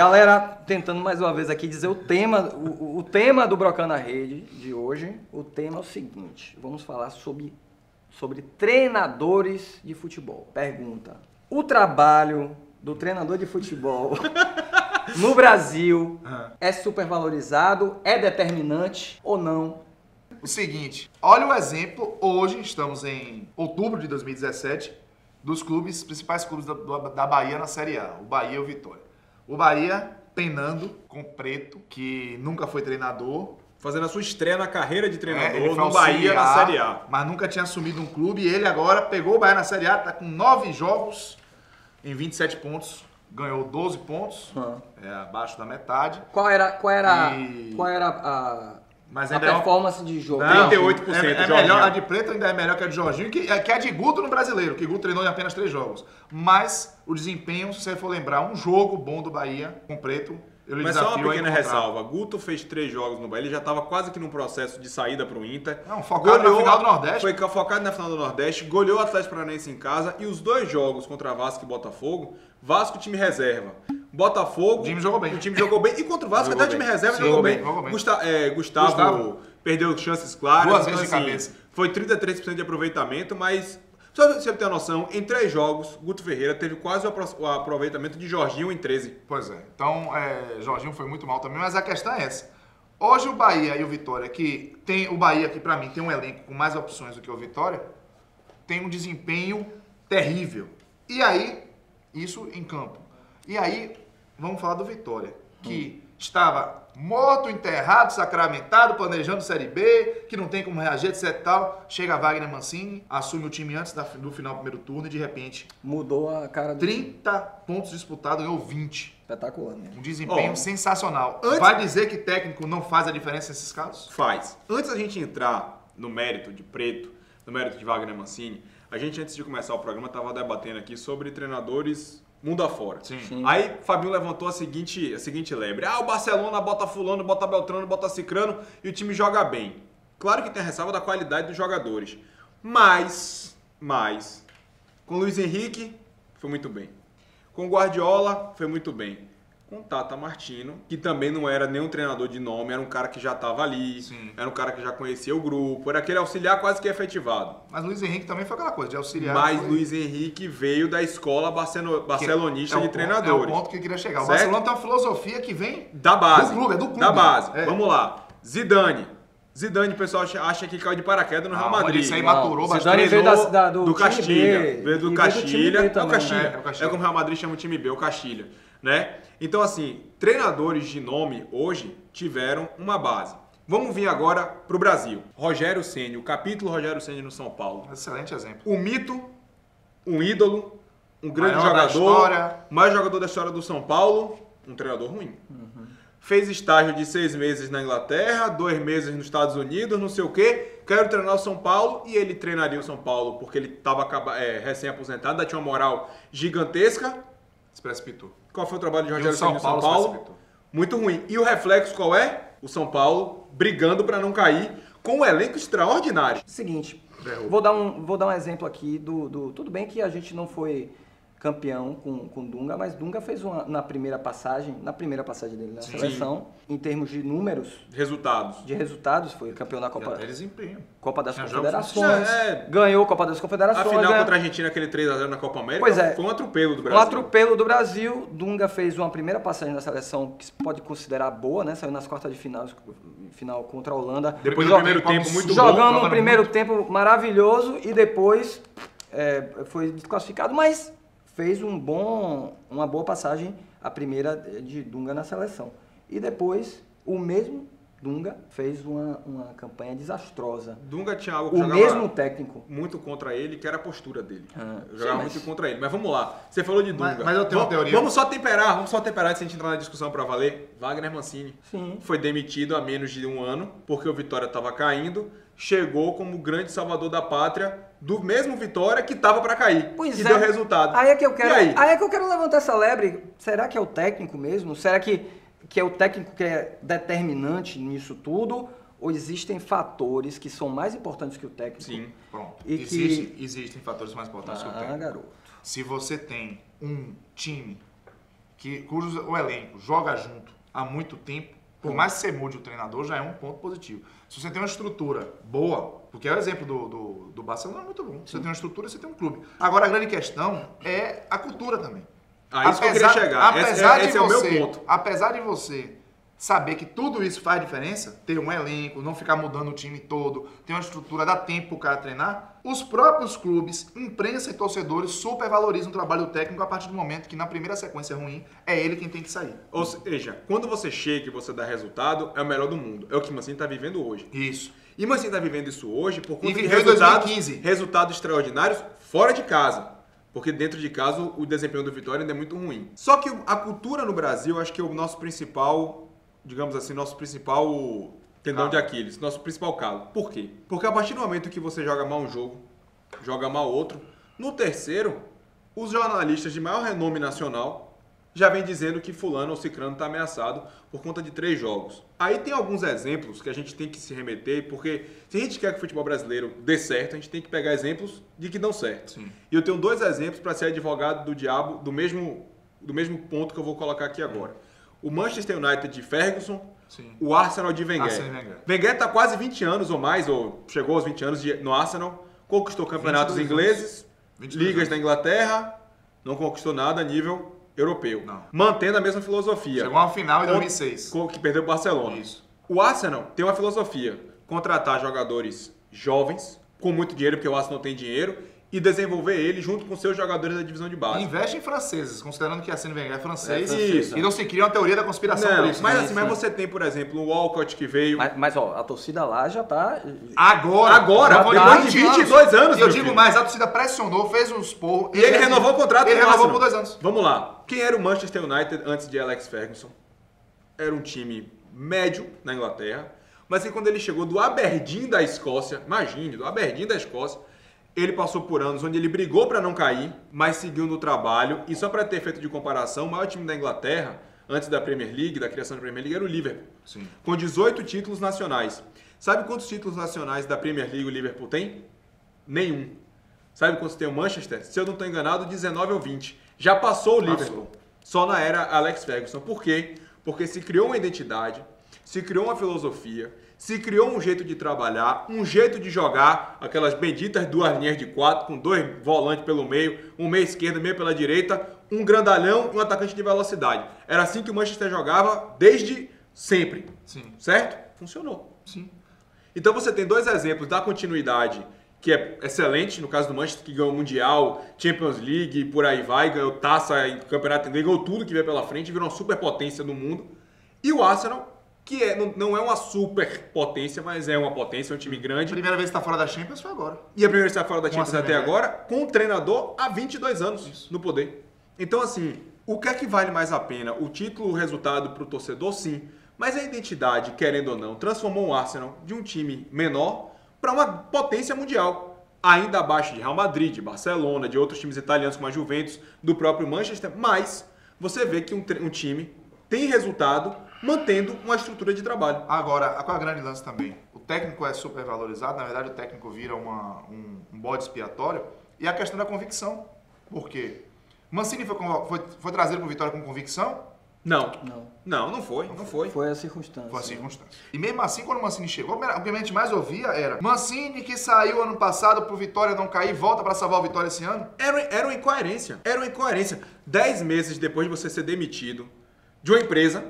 Galera, tentando mais uma vez aqui dizer o tema do Brocando na Rede de hoje. O tema é o seguinte: vamos falar sobre treinadores de futebol. Pergunta: o trabalho do treinador de futebol no Brasil é supervalorizado, é determinante ou não? O seguinte, olha o exemplo, hoje estamos em outubro de 2017, dos principais clubes da Bahia na Série A, o Bahia e o Vitória. O Bahia penando com o Preto, que nunca foi treinador. Fazendo a sua estreia na carreira de treinador Ele foi no Bahia na Série A. Mas nunca tinha assumido um clube e ele agora pegou o Bahia na Série A, tá com 9 jogos em 27 pontos, ganhou 12 pontos, abaixo da metade. Qual era a performance de jogo? Não, 38%. É melhor, a de Preto ainda é melhor que a de Jorginho, que a de Guto no Brasileiro, que Guto treinou em apenas 3 jogos. Mas o desempenho, se você for lembrar, um jogo bom do Bahia com Preto, mas só uma pequena ressalva, Guto fez 3 jogos no Bahia, ele já estava quase que num processo de saída para o Inter. Não, focado na final do Nordeste. Foi focado na final do Nordeste, goleou o Atlético Paranaense em casa e os 2 jogos contra Vasco e Botafogo, Vasco time reserva. Botafogo, o time jogou bem. E contra o Vasco até o time reserva jogou bem. Gustavo perdeu chances claras. 2 vezes de cabeça. Foi 33% de aproveitamento, mas só pra você ter uma noção, em 3 jogos, Guto Ferreira teve quase o aproveitamento de Jorginho em 13. Pois é. Então, Jorginho foi muito mal também, mas a questão é essa. Hoje o Bahia e o Vitória, que tem o Bahia que pra mim tem um elenco com mais opções do que o Vitória, tem um desempenho terrível. E aí, isso em campo. E aí, vamos falar do Vitória, que estava morto, enterrado, sacramentado, planejando Série B, que não tem como reagir, etc e tal. Chega Wagner Mancini, assume o time antes do final do primeiro turno e de repente... mudou a cara do 30 pontos disputados, ganhou 20. Espetacular, né? Um desempenho sensacional. Vai dizer que técnico não faz a diferença nesses casos? Faz. Antes da gente entrar no mérito de Preto, no mérito de Wagner Mancini, a gente, antes de começar o programa, estava debatendo aqui sobre treinadores mundo afora. Sim. Aí Fabinho levantou a seguinte lebre. O Barcelona bota fulano, bota Beltrano, bota Cicrano e o time joga bem. Claro que tem a ressalva da qualidade dos jogadores. Mas, com Luiz Henrique, foi muito bem. Com Guardiola, foi muito bem. Com Tata Martino, que também não era nenhum treinador de nome, era um cara que já estava ali, era um cara que já conhecia o grupo, era aquele auxiliar quase que efetivado. Mas Luiz Henrique também foi aquela coisa de auxiliar. Mas Luiz Henrique veio da escola barcelonista de treinadores. É o ponto que eu queria chegar. O Barcelona tem uma filosofia que vem da base. Do clube, é do clube. Da base. Vamos lá. Zidane, o pessoal acha que caiu de paraquedas no Real Madrid. Isso aí maturou bastante. Zidane veio do Castilha. Veio do Castilha. É o Castilha. É como o Real Madrid chama o time B, o Castilha. Né? Então, assim, treinadores de nome hoje tiveram uma base. Vamos vir agora para o Brasil. Rogério Ceni, o capítulo Rogério Ceni no São Paulo. Excelente exemplo. Um mito, um ídolo, um grande maior jogador da história do São Paulo, um treinador ruim. Fez estágio de 6 meses na Inglaterra, 2 meses nos Estados Unidos, não sei o quê. Quero treinar o São Paulo e ele treinaria o São Paulo porque ele estava recém-aposentado, ainda tinha uma moral gigantesca. Se precipitou. Qual foi o trabalho de Rogério Ceni no São Paulo? Muito ruim. E o reflexo qual é? O São Paulo brigando para não cair com um elenco extraordinário. Seguinte, vou dar um exemplo aqui tudo bem que a gente não foi campeão com Dunga, mas Dunga fez na primeira passagem dele na seleção, em termos de números, de resultados, foi campeão da Copa das Tinha Confederações, ganhou a Copa das Confederações. A final contra a Argentina, aquele 3-0 na Copa América, foi um atropelo do Brasil. Um atropelo do Brasil. Dunga fez uma primeira passagem na seleção que se pode considerar boa, né? Saiu nas quartas de final contra a Holanda. Depois do primeiro tempo muito bom. Jogando um primeiro tempo maravilhoso e depois foi desclassificado, mas fez uma boa passagem, a primeira de Dunga na seleção. E depois, o mesmo Dunga fez uma campanha desastrosa. Dunga tinha algo que jogava mesmo técnico muito contra ele, que era a postura dele. Eu jogava muito contra ele. Mas vamos lá. Você falou de Dunga. Mas eu tenho uma teoria. Vamos só temperar antes de a gente entrar na discussão para valer. Wagner Mancini foi demitido há menos de 1 ano, porque o Vitória estava caindo. Chegou como grande salvador da pátria do mesmo Vitória que estava para cair. E deu resultado. Aí é que eu quero levantar essa lebre. Será que é o técnico mesmo? Será que é o técnico que é determinante nisso tudo? Ou existem fatores que são mais importantes que o técnico? Sim, pronto. E existem fatores mais importantes que o técnico. Garoto. Se você tem um time cujo o elenco joga junto há muito tempo, por mais que você mude o treinador, já é um ponto positivo. Se você tem uma estrutura boa, porque é o exemplo do Barcelona, é muito bom. Você tem uma estrutura, você tem um clube. Agora, a grande questão é a cultura também. Isso que eu queria chegar. Esse é o meu ponto. Apesar de você saber que tudo isso faz diferença, ter um elenco, não ficar mudando o time todo, ter uma estrutura, dá tempo pro cara treinar, os próprios clubes, imprensa e torcedores supervalorizam o trabalho do técnico a partir do momento que na primeira sequência ruim é ele quem tem que sair. Ou seja, quando você chega e você dá resultado, é o melhor do mundo. É o que o Mancini está vivendo hoje. Isso. E o Mancini está vivendo isso hoje por conta de resultados extraordinários fora de casa. Porque dentro de casa o desempenho do Vitória ainda é muito ruim. Só que a cultura no Brasil, acho que é o nosso principal, digamos assim, nosso principal tendão de Aquiles, nosso principal calo. Por quê? Porque a partir do momento que você joga mal um jogo, joga mal outro, no terceiro, os jornalistas de maior renome nacional já vem dizendo que fulano ou cicrano está ameaçado por conta de 3 jogos. Aí tem alguns exemplos que a gente tem que se remeter, porque se a gente quer que o futebol brasileiro dê certo, a gente tem que pegar exemplos de que dão certo. Sim. E eu tenho 2 exemplos para ser advogado do diabo do mesmo ponto que eu vou colocar aqui agora. O Manchester United de Ferguson, Sim. o Arsenal de Wenger. Wenger está quase 20 anos ou mais, ou chegou aos 20 anos no Arsenal, conquistou campeonatos ingleses, ligas da Inglaterra, não conquistou nada a nível europeu. Não. Mantendo a mesma filosofia. Chegou a uma final em 2006. Que perdeu o Barcelona. Isso. O Arsenal tem uma filosofia: contratar jogadores jovens, com muito dinheiro, porque o Arsenal tem dinheiro, e desenvolver ele junto com seus jogadores da divisão de base. Investe em franceses, considerando que Arsène Wenger é francês. Isso. E não se cria uma teoria da conspiração por isso. Mas você tem, por exemplo, o Walcott que veio... Mas ó, a torcida lá já tá... Agora, depois de 22 anos. E eu digo mais, a torcida pressionou, fez um esporro. E ele renovou o contrato. Ele renovou por 2 anos. Vamos lá. Quem era o Manchester United antes de Alex Ferguson? Era um time médio na Inglaterra, mas que quando ele chegou do Aberdeen da Escócia, imagine, do Aberdeen da Escócia, ele passou por anos onde ele brigou para não cair, mas seguiu no trabalho. E só para ter efeito de comparação, o maior time da Inglaterra, antes da Premier League, da criação da Premier League, era o Liverpool. Sim. Com 18 títulos nacionais. Sabe quantos títulos nacionais da Premier League o Liverpool tem? Nenhum. Sabe quantos tem o Manchester? Se eu não estou enganado, 19 ou 20. Já passou o Liverpool. Só na era Alex Ferguson. Por quê? Porque se criou uma identidade, se criou uma filosofia, se criou um jeito de trabalhar, um jeito de jogar, aquelas benditas 2 linhas de 4, com 2 volantes pelo meio, um meio esquerdo, meio pela direita, um grandalhão e um atacante de velocidade. Era assim que o Manchester jogava desde sempre. Sim. Certo? Funcionou. Sim. Então você tem 2 exemplos da continuidade, que é excelente, no caso do Manchester, que ganhou o Mundial, Champions League, e por aí vai, ganhou taça em campeonato inglês, ganhou tudo que veio pela frente, virou uma superpotência no mundo. E o Arsenal, que não é uma superpotência, mas é uma potência, é um time grande. A primeira vez que está fora da Champions foi agora. E a primeira vez que está fora da Champions até Wenger. agora, com um treinador há 22 anos no poder. Então, assim, o que é que vale mais a pena? O título, o resultado para o torcedor, sim. Mas a identidade, querendo ou não, transformou o Arsenal de um time menor para uma potência mundial. Ainda abaixo de Real Madrid, de Barcelona, de outros times italianos como a Juventus, do próprio Manchester. Mas você vê que um time tem resultado mantendo uma estrutura de trabalho. Agora, qual é a grande lance também? O técnico é super valorizado, na verdade o técnico vira um bode expiatório, e a questão da convicção. Por quê? Mancini foi trazido para o Vitória com convicção? Não foi. Foi a circunstância. Foi a circunstância. E mesmo assim, quando o Mancini chegou, o que a gente mais ouvia era Mancini que saiu ano passado pro Vitória não cair, volta para salvar o Vitória esse ano? Era uma incoerência. 10 meses depois de você ser demitido de uma empresa,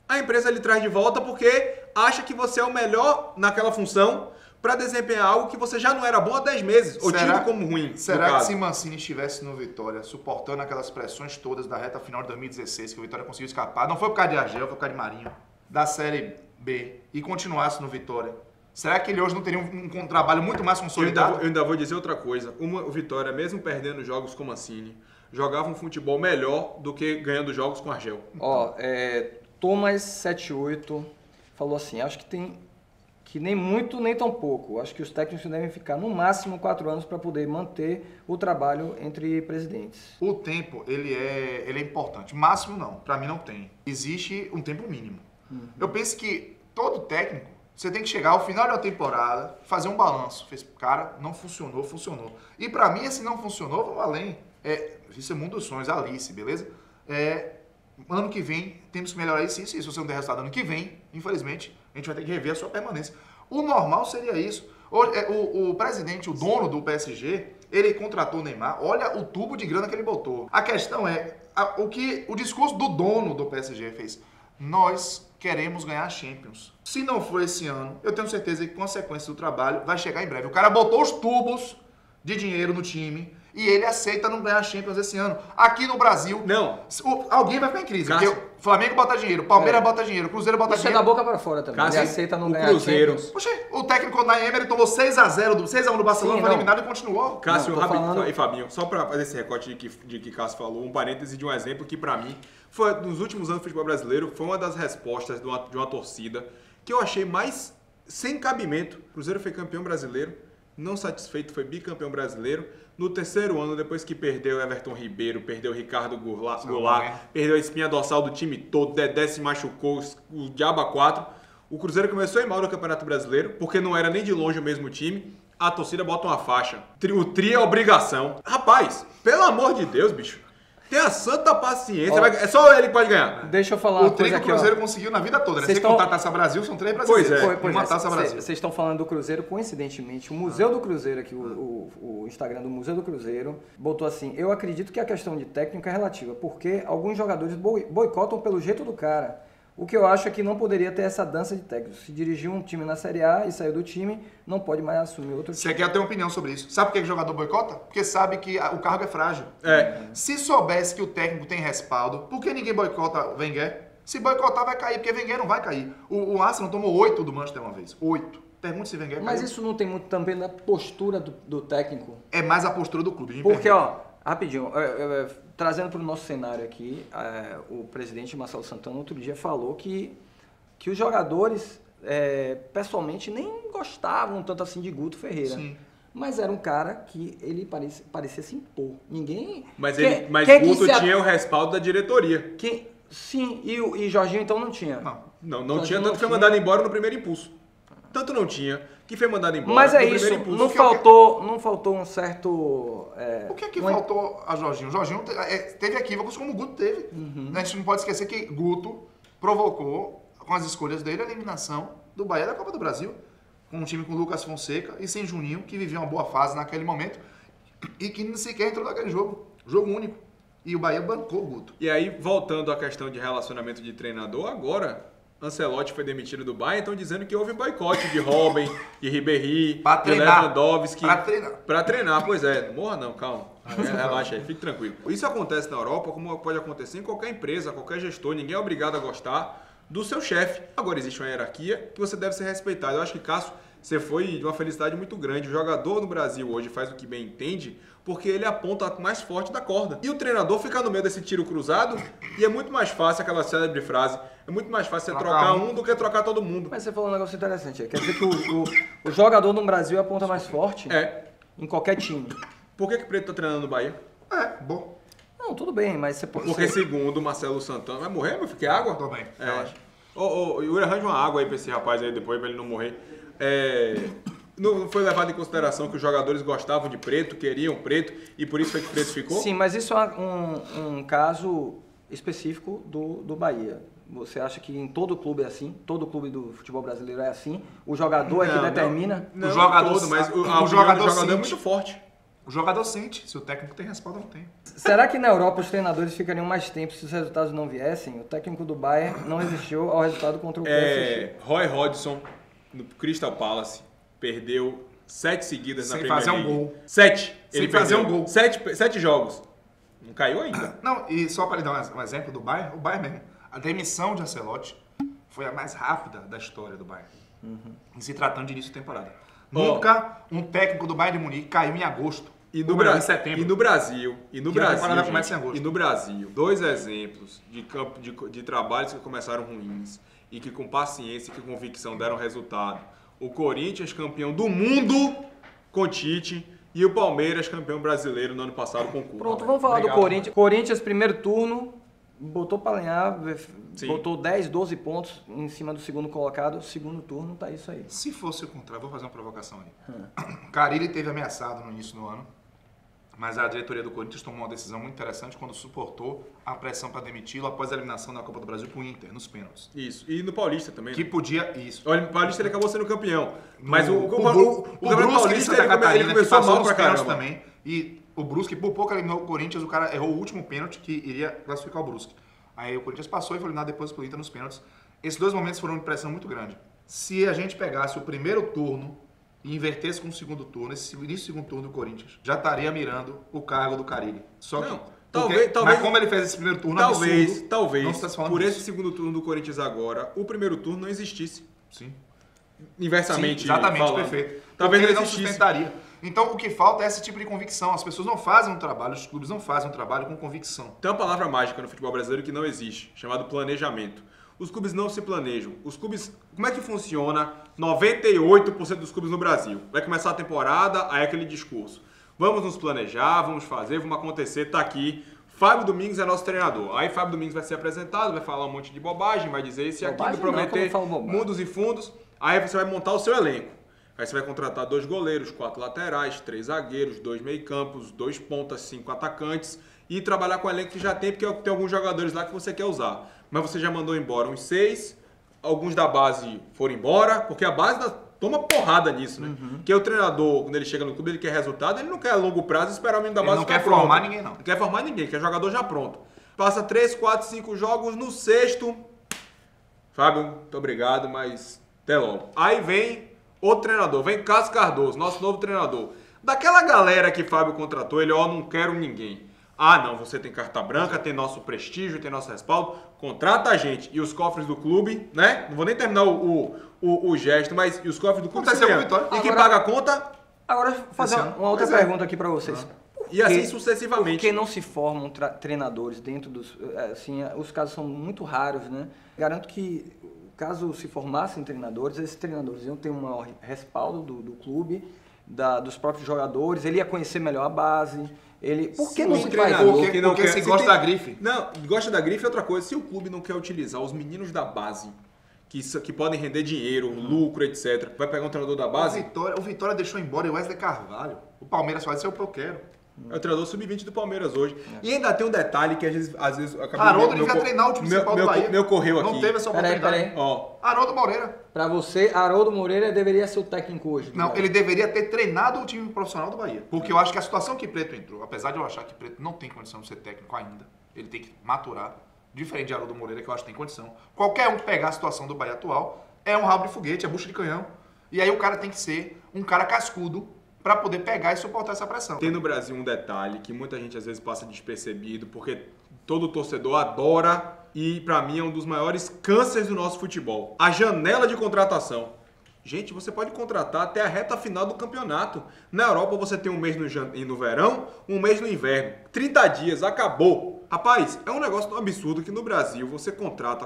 a empresa lhe traz de volta porque acha que você é o melhor naquela função para desempenhar algo que você já não era bom há 10 meses, ou tido como ruim. Será que se Mancini estivesse no Vitória, suportando aquelas pressões todas da reta final de 2016, que o Vitória conseguiu escapar, não foi por causa de Argel, foi por causa de Marinho, da Série B, e continuasse no Vitória, será que ele hoje não teria um trabalho muito mais consolidado? Eu ainda vou dizer outra coisa. O Vitória, mesmo perdendo jogos com Mancini, jogava um futebol melhor do que ganhando jogos com Argel. Ó, Thomas 78 falou assim, acho que tem que nem muito nem tão pouco. Acho que os técnicos devem ficar no máximo 4 anos para poder manter o trabalho entre presidentes. O tempo, ele é importante. Máximo não, para mim não tem. Existe um tempo mínimo. Eu penso que todo técnico, você tem que chegar ao final da temporada, fazer um balanço. Cara, não funcionou, funcionou. E para mim, se não funcionou, vamos além. Isso é Mundo dos Sonhos, Alice, beleza? ano que vem temos que melhorar isso. Se você não der resultado ano que vem, infelizmente, a gente vai ter que rever a sua permanência. O normal seria isso. O presidente, o dono do PSG, ele contratou o Neymar. Olha o tubo de grana que ele botou. A questão é, o discurso do dono do PSG fez. Nós queremos ganhar a Champions. Se não for esse ano, eu tenho certeza que consequência do trabalho vai chegar em breve. O cara botou os tubos de dinheiro no time e ele aceita não ganhar a Champions esse ano. Aqui no Brasil, Não. alguém vai ficar em crise. Cássio. Porque o Flamengo bota dinheiro, o Palmeiras bota dinheiro, o Cruzeiro bota Isso é dinheiro. da boca pra fora também. Cássio, Ele aceita não o ganhar Cruzeiro. Champions. Poxa, o técnico na Emery tomou 6x1 do Barcelona, Sim, foi não. eliminado e continuou. Cássio, Não, tô falando- e Fabinho, só pra fazer esse recorte de que Cássio falou, um parêntese de um exemplo que pra mim, foi nos últimos anos do futebol brasileiro, foi uma das respostas de uma torcida que eu achei mais sem cabimento. O Cruzeiro foi campeão brasileiro, não satisfeito, foi bicampeão brasileiro. No terceiro ano, depois que perdeu Everton Ribeiro, perdeu Ricardo Goulart, perdeu a espinha dorsal do time todo, Dedé se machucou, o Diaba 4, o Cruzeiro começou a ir mal no Campeonato Brasileiro, porque não era nem de longe o mesmo time. A torcida bota uma faixa. O tri é obrigação. Rapaz, pelo amor de Deus, bicho. Tenha a santa paciência. Ó, É só ele que pode ganhar. Deixa eu falar O uma tri que coisa o aqui, ó. Cruzeiro conseguiu na vida toda, né? Vocês Sem tão- contar a Taça Brasil, são 3 brasileiros. Pois é. Uma Taça Brasil. Vocês estão falando do Cruzeiro, coincidentemente, o Museu do Cruzeiro aqui, o Instagram do Museu do Cruzeiro, botou assim, eu acredito que a questão de técnico é relativa, porque alguns jogadores boicotam pelo jeito do cara. O que eu acho é que não poderia ter essa dança de técnicos. Se dirigiu um time na Série A e saiu do time, não pode mais assumir outro time. Você quer ter uma opinião sobre isso? Sabe por que o jogador boicota? Porque sabe que o cargo é frágil. É. Se soubesse que o técnico tem respaldo, por que ninguém boicota o Wenger? Se boicotar, vai cair, porque Wenger não vai cair. O Arsenal tomou 8 do Manchester uma vez. 8. Pergunte se Wenger Mas caiu. isso não tem muito também da postura do técnico. É mais a postura do clube. Porque, ó, rapidinho, trazendo para o nosso cenário aqui, o presidente Marcelo Santana outro dia falou que os jogadores, pessoalmente, nem gostavam tanto assim de Guto Ferreira. Sim. Mas era um cara que ele parecia se impor. Ninguém... Mas Quem- mas quem que Guto se a- tinha o respaldo da diretoria. Sim, e Jorginho então não tinha. Não. Não tinha, Jorginho tanto que foi tinha. mandado embora no primeiro impulso. Tanto não tinha, que foi mandado embora Mas no é isso, primeiro impulso. não faltou um certo... O que é que faltou a Jorginho? Jorginho teve equívocos como o Guto teve. A gente não pode esquecer que Guto provocou, com as escolhas dele, a eliminação do Bahia da Copa do Brasil. Com um time com Lucas Fonseca e sem Juninho, que vivia uma boa fase naquele momento e que nem sequer entrou naquele jogo. Jogo único. E o Bahia bancou o Guto. E aí, voltando à questão de relacionamento de treinador, agora Ancelotti foi demitido do Bayern, estão dizendo que houve um boicote de Robben, de Ribéry, Pra de treinar. Lewandowski. Pra treinar. Pra treinar, pois é. Não morra não, calma. Relaxa aí, fique tranquilo. Isso acontece na Europa, como pode acontecer em qualquer empresa, qualquer gestor. Ninguém é obrigado a gostar do seu chefe. Agora existe uma hierarquia que você deve ser respeitado. Eu acho que, Cássio, você foi de uma felicidade muito grande. O jogador no Brasil hoje faz o que bem entende, porque ele aponta mais forte da corda. E o treinador fica no meio desse tiro cruzado e é muito mais fácil, aquela célebre frase, é muito mais fácil você trocar um do que trocar todo mundo. Mas você falou um negócio interessante aí. Quer dizer que o jogador no Brasil aponta mais forte em qualquer time. Por que o Preto tá treinando no Bahia? Bom. Não, tudo bem, mas você pode... Porque segundo o Marcelo Santana, vai morrer, meu filho? Quer água? Tô bem, É. relaxa. Ô, Yuri, arranja uma água aí pra esse rapaz aí depois, pra ele não morrer. Não foi levado em consideração que os jogadores gostavam de Preto, queriam Preto, e por isso foi que Preto ficou? Sim, mas isso é um caso específico do Bahia. Você acha que em todo clube é assim? Todo clube do futebol brasileiro é assim? O jogador é que determina? Não, O jogador todo, mas sabe. a O opinião jogador do jogador é sente. muito forte. O jogador sente. Se o técnico tem respaldo, não tem. Será que na Europa os treinadores ficariam mais tempo se os resultados não viessem? O técnico do Bayern não resistiu ao resultado contra o PSG. Roy Hodgson, no Crystal Palace, perdeu 7 seguidas na Sem Premier fazer um League. gol. 7. Sem Ele fazer perdeu. um gol. 7 jogos. Não caiu ainda. Não, e só para lhe dar um exemplo do Bayern, o Bayern mesmo, a demissão de Ancelotti foi a mais rápida da história do Bayern. Em se tratando de início de temporada. Nunca um técnico do Bayern de Munique caiu em agosto. E Ou melhor, em setembro. E no Brasil, Que a temporada gente, começa em agosto. e no Brasil, 2 exemplos de trabalhos que começaram ruins e que com paciência e com convicção deram resultado. O Corinthians, campeão do mundo com Tite, e o Palmeiras, campeão brasileiro no ano passado com Cuca. Pronto, vamos falar Obrigado. do Corinthians. Corinthians, primeiro turno, botou pra lenhar, Sim. botou 10, 12 pontos em cima do segundo colocado. Segundo turno, tá isso aí. Se fosse o contrário, vou fazer uma provocação aí. Carille teve ameaçado no início do ano Mas a diretoria do Corinthians tomou uma decisão muito interessante quando suportou a pressão para demiti-lo após a eliminação da Copa do Brasil pro Inter, nos pênaltis. Isso. E no Paulista também. Que podia... Isso. Olha, o Paulista ele acabou sendo campeão. Mas o Brusque Campeonato de Paulista Santa ele Catarina, que começou passou mal nos pra pênaltis caramba. também. E o Brusque, por pouco eliminou o Corinthians, o cara errou o último pênalti que iria classificar o Brusque. Aí o Corinthians passou e foi eliminado depois pelo Inter nos pênaltis. Esses dois momentos foram de pressão muito grande. Se a gente pegasse o primeiro turno e invertesse com o segundo turno, esse início do segundo turno do Corinthians, já estaria mirando o cargo do Carille. Só que, Não, talvez, talvez, mas como ele fez esse primeiro turno talvez, absurdo, talvez, não se tá falando por disso. esse segundo turno do Corinthians agora, o primeiro turno não existisse. Sim. Inversamente Sim, exatamente, falando. perfeito. Talvez Porque ele não não existisse. sustentaria. Então, o que falta é esse tipo de convicção. As pessoas não fazem um trabalho, os clubes não fazem um trabalho com convicção. Tem uma palavra mágica no futebol brasileiro que não existe, chamado planejamento. Os clubes não se planejam. Os clubes, como é que funciona 98% dos clubes no Brasil? Vai começar a temporada, aí é aquele discurso. Vamos nos planejar, vamos fazer, vamos acontecer, tá aqui. Fábio Domingos é nosso treinador. Aí Fábio Domingos vai ser apresentado, vai falar um monte de bobagem, vai dizer isso e aquilo, Bobagem não, prometer como fala bobagem? mundos e fundos. Aí você vai montar o seu elenco. Aí você vai contratar 2 goleiros, 4 laterais, 3 zagueiros, 2 meio-campos, 2 pontas, 5 atacantes e trabalhar com o elenco que já tem, porque tem alguns jogadores lá que você quer usar. Mas você já mandou embora uns 6, alguns da base foram embora, porque a base toma porrada nisso, né? Porque o treinador, quando ele chega no clube, ele quer resultado, ele não quer a longo prazo esperar o menino da Ele base não ficar quer pronto. formar ninguém, não. Não quer formar ninguém, quer jogador já pronto. Passa 3, 4, 5 jogos, no 6º, Fábio, muito obrigado, mas até logo. Aí vem outro treinador, vem Cássio Cardoso, nosso novo treinador. Daquela galera que Fábio contratou, ele, não quero ninguém. Ah, não, você tem carta branca, tem nosso prestígio, tem nosso respaldo, contrata a gente. E os cofres do clube, né? Não vou nem terminar o gesto, mas e os cofres do clube Aconteceu se com o ganham. Vitória. E quem Agora- paga a conta, Agora, fazer Esse ano. uma outra Pois é. pergunta aqui para vocês. e assim Por sucessivamente. que não se formam treinadores dentro dos... Assim, os casos são muito raros, né? Garanto que, caso se formassem treinadores, esses treinadores iam ter um maior respaldo do clube, dos próprios jogadores, ele ia conhecer melhor a base. Por que Sim, não um se faz treinador isso? Porque, que não porque quer- se se gosta tem- da grife. Não, gosta da grife é outra coisa. Se o clube não quer utilizar os meninos da base, que podem render dinheiro, lucro, etc., vai pegar um treinador da base, O Vitória deixou embora o Wesley Carvalho. O Palmeiras só disse, é o que eu quero. é o treinador sub-20 do Palmeiras hoje. E ainda tem um detalhe que às vezes acabou... Haroldo devia treinar o time principal do Bahia. Meu correu aqui. Não teve essa Peraí, oportunidade. peraí. Ó, Haroldo Moreira. Para você, Haroldo Moreira deveria ser o técnico hoje. Não, ele deveria ter treinado o time profissional do Bahia. Porque eu acho que a situação que Preto entrou, apesar de eu achar que Preto não tem condição de ser técnico ainda, ele tem que maturar, diferente de Haroldo Moreira, que eu acho que tem condição. Qualquer um que pegar a situação do Bahia atual é um rabo de foguete, é bucha de canhão. E aí o cara tem que ser um cara cascudo para poder pegar e suportar essa pressão. tem no Brasil um detalhe que muita gente às vezes passa despercebido, porque todo torcedor adora e pra mim é um dos maiores cânceres do nosso futebol. A janela de contratação. Gente, você pode contratar até a reta final do campeonato. Na Europa você tem um mês no verão, um mês no inverno. 30 dias, acabou. Rapaz, é um negócio tão absurdo que no Brasil você contrata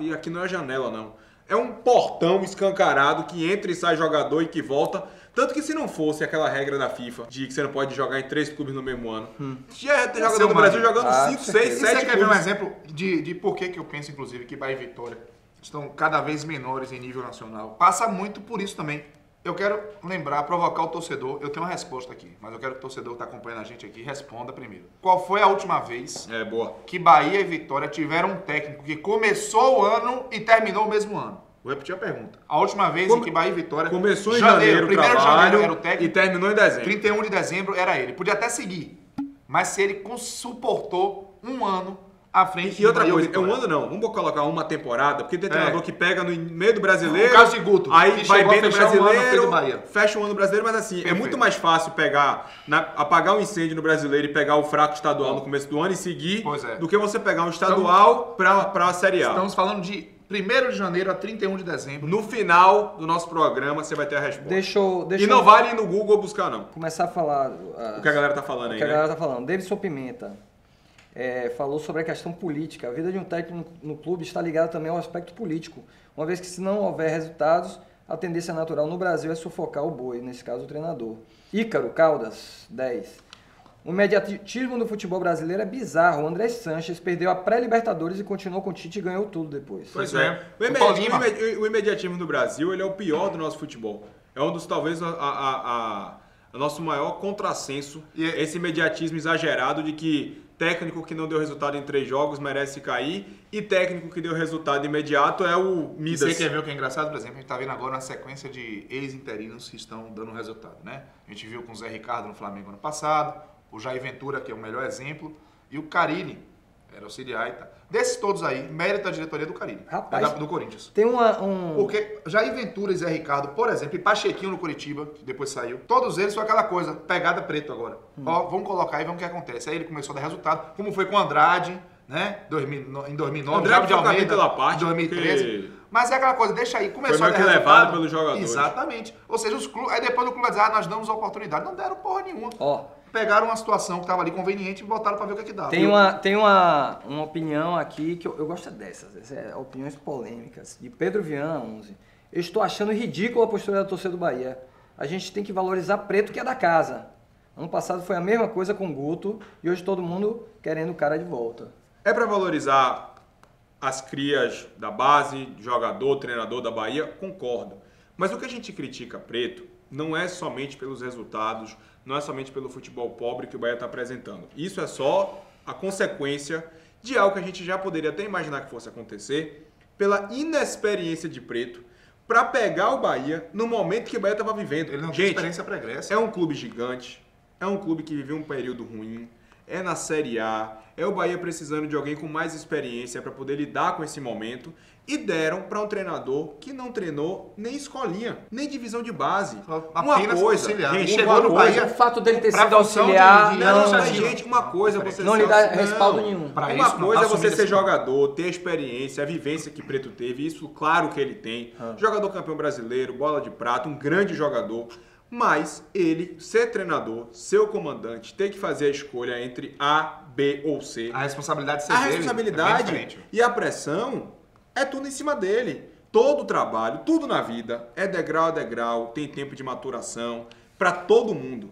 e aqui não é janela não. É um portão escancarado que entra e sai jogador e que volta. Tanto que se não fosse aquela regra da FIFA de que você não pode jogar em 3 clubes no mesmo ano, já ia ter Ia ser jogador do uma Brasil mágica. jogando 5, 6, E você 7 quer ver um clubes. exemplo de por que eu penso, inclusive, que Bahia e Vitória estão cada vez menores em nível nacional? Passa muito por isso também. Eu quero lembrar, provocar o torcedor. Eu tenho uma resposta aqui, mas eu quero que o torcedor que está acompanhando a gente aqui responda primeiro. Qual foi a última vez É, boa. que Bahia e Vitória tiveram um técnico que começou o ano e terminou o mesmo ano? Vou repetir a pergunta. A última vez em que Bahia e Vitória... Começou em janeiro o 1º de trabalho janeiro era o e técnico, terminou em dezembro. 31 de dezembro era ele. Podia até seguir, mas se ele suportou um ano à frente E outra Bahia ou coisa, é Vitória. um ano não, vamos colocar uma temporada, porque tem treinador que pega no meio do brasileiro, O caso de Guto, aí que vai chegou bem a no fechar um ano, fez brasileiro, o Bahia. fecha um ano brasileiro, mas assim, é Perfeito. muito mais fácil apagar um incêndio no brasileiro e pegar o fraco estadual no começo do ano e seguir, Pois é. do que você pegar um estadual pra Série A. Estamos falando de 1º de janeiro a 31 de dezembro. No final do nosso programa, você vai ter a resposta. Deixa eu E não vale ir no Google buscar, não. começar a falar O que a galera tá falando o aí, que a né? galera tá falando. Davidson Pimenta falou sobre a questão política. A vida de um técnico no clube está ligada também ao aspecto político, uma vez que se não houver resultados, a tendência natural no Brasil é sufocar o boi, nesse caso o treinador. Ícaro Caldas, 10. O imediatismo do futebol brasileiro é bizarro. O André Sanches perdeu a pré-Libertadores e continuou com o Tite e ganhou tudo depois. Pois Pois é. é. O O Paulinho, imediatismo do Brasil, ele é o pior do nosso futebol. É um dos, talvez, a o nosso maior contrassenso E é esse imediatismo exagerado de que técnico que não deu resultado em 3 jogos merece cair e técnico que deu resultado imediato é o E Midas. você quer ver o que é engraçado? Por exemplo, a gente tá vendo agora uma sequência de ex-interinos que estão dando resultado, né? A gente viu com o Zé Ricardo no Flamengo ano passado, o Jair Ventura, que é o melhor exemplo, e o Carille, era auxiliar e tal. Desses todos aí, mérito da diretoria do Carille, Rapaz, do Corinthians. Tem Porque Jair Ventura e Zé Ricardo, por exemplo, e Pachequinho no Curitiba, que depois saiu, todos eles foi aquela coisa, pegada preto agora. Ó, vamos colocar aí, vamos ver o que acontece. Aí ele começou a dar resultado, como foi com o Andrade, né? Em 2009, Andrade de foi Almeida, pela parte, em 2013. porque Mas é aquela coisa, deixa aí, começou foi a meio dar que resultado. levado pelos jogadores. Exatamente. Ou seja, os clubes, aí depois do clube dizer, nós damos oportunidade. Não deram porra nenhuma. Ó, Pegaram uma situação que estava ali conveniente e botaram para ver o que é que dava. tem uma opinião aqui que eu gosto dessas. Opiniões polêmicas. De Pedro Viana, 11. Eu estou achando ridícula a postura da torcida do Bahia. A gente tem que valorizar preto que é da casa. Ano passado foi a mesma coisa com o Guto e hoje todo mundo querendo o cara de volta. É para valorizar as crias da base, jogador, treinador da Bahia, concordo. Mas o que a gente critica preto não é somente pelos resultados, não é somente pelo futebol pobre que o Bahia está apresentando. Isso é só a consequência de algo que a gente já poderia até imaginar que fosse acontecer, pela inexperiência de preto, para pegar o Bahia no momento que o Bahia estava vivendo. Ele não tem Gente, experiência pregressa. é um clube gigante, é um clube que viveu um período ruim, é na Série A, é o Bahia precisando de alguém com mais experiência para poder lidar com esse momento e deram para um treinador que não treinou nem escolinha, nem divisão de base. Apenas auxiliar. gente, Chegou uma no coisa, Bahia O fato dele ter pra sido função auxiliar de- não, Não, mas, não, gente, uma coisa você não ser lhe dá auxiliar- respaldo não. nenhum. Pra Uma isso, não coisa é assumir você esse- ser jogador, ter experiência, a vivência que Preto teve, isso claro que ele tem. Jogador campeão brasileiro, bola de prata, um grande jogador. Mas ele, ser treinador, ser o comandante, ter que fazer a escolha entre A, B ou C. A responsabilidade de ser A dele é bem responsabilidade diferente. e a pressão é tudo em cima dele. Todo o trabalho, tudo na vida é degrau a degrau, tem tempo de maturação para todo mundo.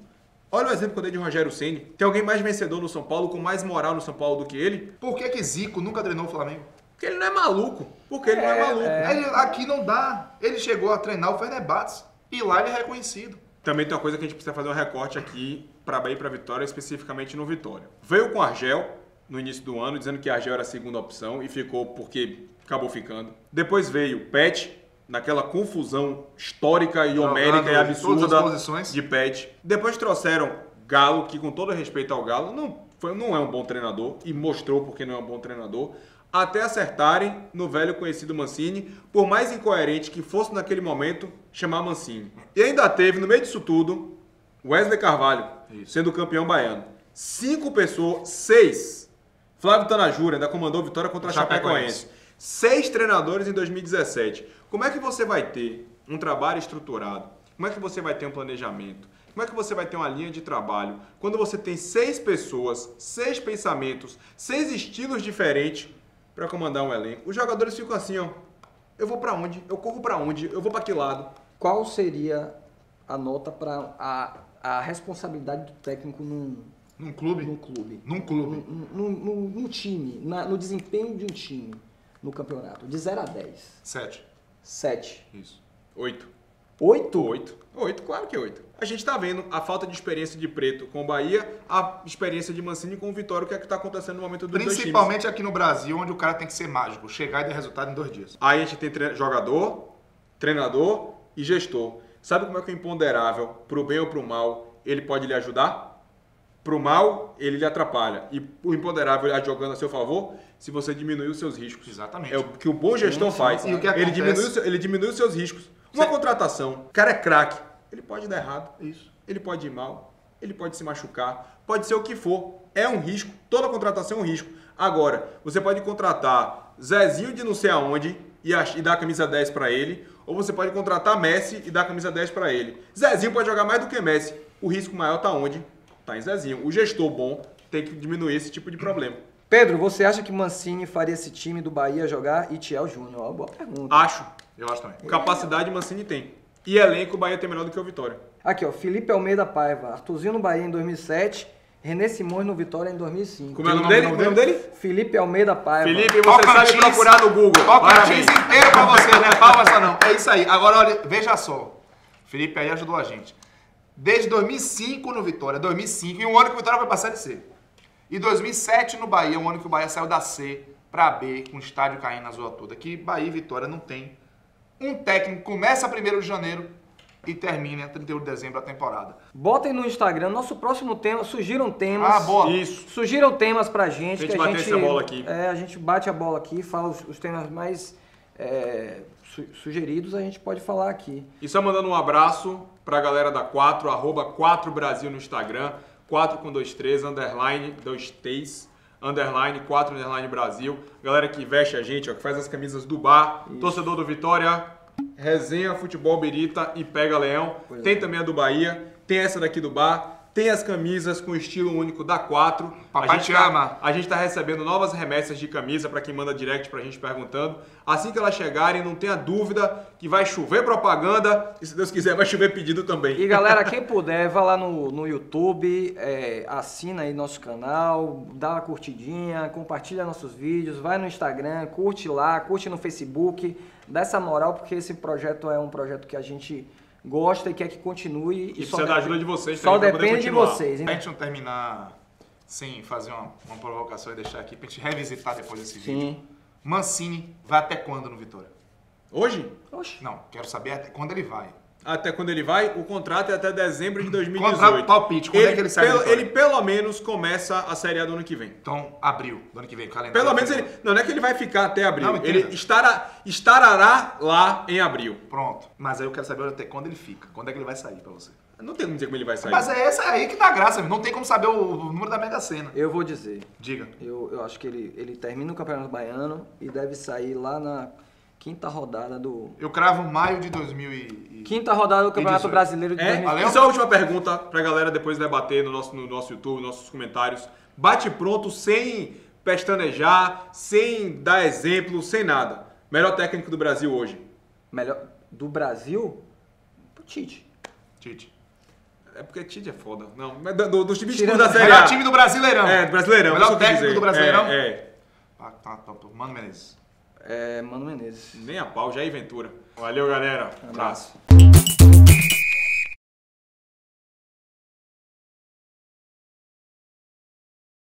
Olha o exemplo que eu dei de Rogério Ceni. Tem alguém mais vencedor no São Paulo, com mais moral no São Paulo do que ele? Por que Zico nunca treinou o Flamengo? Porque ele não é maluco. Porque ele não é maluco. Ele, aqui não dá. Ele chegou a treinar o Fenerbahçe e lá ele é reconhecido. Também tem uma coisa que a gente precisa fazer um recorte aqui para Bahia e para Vitória, especificamente no Vitória. Veio com Argel no início do ano, dizendo que Argel era a segunda opção e ficou porque acabou ficando. Depois veio Pet, naquela confusão histórica e homérica e Jogando em todas absurda as posições. de Pet. Depois trouxeram Galo, que com todo respeito ao Galo, não é um bom treinador e mostrou porque não é um bom treinador. Até acertarem no velho conhecido Mancini, por mais incoerente que fosse naquele momento, chamar Mancini. E ainda teve, no meio disso tudo, Wesley Carvalho, sendo campeão baiano. 5 pessoas, 6. Flávio Tanajura ainda comandou vitória contra a Chapecoense. 6 treinadores em 2017. Como é que você vai ter um trabalho estruturado? Como é que você vai ter um planejamento? Como é que você vai ter uma linha de trabalho quando você tem 6 pessoas, 6 pensamentos, 6 estilos diferentes para comandar um elenco? Os jogadores ficam assim, ó. Eu vou para onde? Eu corro para onde? Eu vou para que lado? Qual seria a nota para a responsabilidade do técnico Num clube? num clube? Num clube. Num time, no desempenho de um time no campeonato, de 0 a 10. 7. 7. Isso. 8. 8? 8, claro que 8. A gente tá vendo a falta de experiência de Preto com o Bahia, a experiência de Mancini com o Vitória, o que é que tá acontecendo no momento dos dois times. Principalmente aqui no Brasil, onde o cara tem que ser mágico, chegar e dar resultado em 2 dias. Aí a gente tem jogador, treinador e gestor. Sabe como é que o imponderável, pro bem ou pro mal, ele pode lhe ajudar? Pro mal, ele lhe atrapalha. E o imponderável ele jogando a seu favor, se você diminuir os seus riscos. Exatamente. É o que o bom gestor faz. E o que ele, acontece? ele diminui os seus riscos. Uma contratação, o cara é craque, ele pode dar errado. Isso. Ele pode ir mal, ele pode se machucar, pode ser o que for. É um risco, toda contratação é um risco. Agora, você pode contratar Zezinho de não sei aonde e dar a camisa 10 para ele, ou você pode contratar Messi e dar a camisa 10 para ele. Zezinho pode jogar mais do que Messi. O risco maior tá onde? Tá em Zezinho. O gestor bom tem que diminuir esse tipo de problema. Pedro, você acha que Mancini faria esse time do Bahia jogar e Thiel Júnior? Ó, boa pergunta. Acho. Eu acho também. Capacidade Mancini tem. E elenco, o Bahia tem melhor do que o Vitória. Aqui, ó, Felipe Almeida Paiva, Arthurzinho no Bahia em 2007, René Simões no Vitória em 2005. Como é o nome dele? Como é o nome dele? Felipe Almeida Paiva. Felipe, Ó, você sabe Tocantins. procurar no Google. Tocantins Parabéns. inteiro pra você, né? Palma essa não. É isso aí. Agora, olha, veja só. Felipe aí ajudou a gente. Desde 2005 no Vitória, 2005, e um ano que o Vitória foi pra Série C. E 2007 no Bahia, um ano que o Bahia saiu da C pra B, com o estádio caindo na zoa toda. Que Bahia e Vitória não tem um técnico, começa 1º de janeiro e termina 31 de dezembro a temporada. Botem no Instagram, nosso próximo tema, surgiram temas. Ah, boa. Isso. Surgiram temas pra gente. A gente bater essa bola aqui. A gente bate a bola aqui, fala os temas mais sugeridos, a gente pode falar aqui. E só mandando um abraço pra galera da 4, @4Brasil no Instagram, 4 com 23, underline, 2T's, underline, 4, underline Brasil. Galera que veste a gente, ó, que faz as camisas do bar, isso. Torcedor do Vitória, Resenha, Futebol Birita e Pega Leão. Pois tem também a do Bahia, tem essa daqui do bar. Tem as camisas com estilo único da 4. Papai te ama. A gente tá recebendo novas remessas de camisa para quem manda direct pra gente perguntando. Assim que elas chegarem, não tenha dúvida que vai chover propaganda e, se Deus quiser, vai chover pedido também. E galera, quem puder, vá lá no YouTube, assina aí nosso canal, dá uma curtidinha, compartilha nossos vídeos, vai no Instagram, curte lá, curte no Facebook, dá essa moral, porque esse projeto é um projeto que a gente gosta e quer que continue. E precisa da ajuda de vocês. Só depende de vocês. Pra gente não terminar sem fazer uma provocação e deixar aqui, pra gente revisitar depois desse vídeo. Sim. Mancini vai até quando no Vitória? Hoje? Oxe. Não, quero saber até quando ele vai. Até quando ele vai? O contrato é até dezembro de 2018. Contrato palpite, quando é que ele sai do Vitória? Ele pelo menos começa a Série A do ano que vem. Então, abril do ano que vem, calendário. Pelo menos ele... Não é que ele vai ficar até abril. Não, ele estará lá em abril. Pronto. Mas aí eu quero saber até quando ele fica. Quando é que ele vai sair pra você? Não tem como dizer como ele vai sair. Mas é essa aí que dá graça. Não tem como saber o número da Mega Sena. Eu vou dizer. Diga. Eu acho que ele termina o Campeonato Baiano e deve sair lá na quinta rodada do... Eu cravo maio de 2000 Quinta rodada do Campeonato Brasileiro de 2020. Valeu? E só a última pergunta pra galera depois debater no nosso YouTube, nos nossos comentários. Bate pronto, sem pestanejar, sem dar exemplo, sem nada. Melhor técnico do Brasil hoje? Melhor do Brasil? O Tite. Tite. É porque Tite é foda. Não, mas dos times Tirando- da Série A. Melhor time do Brasileirão. É, do Brasileirão. Melhor isso que eu quis técnico dizer. do Brasileirão? Tá. Mano Menezes. Mano Menezes. Nem a pau, Jair Ventura. Valeu, galera. Abraço.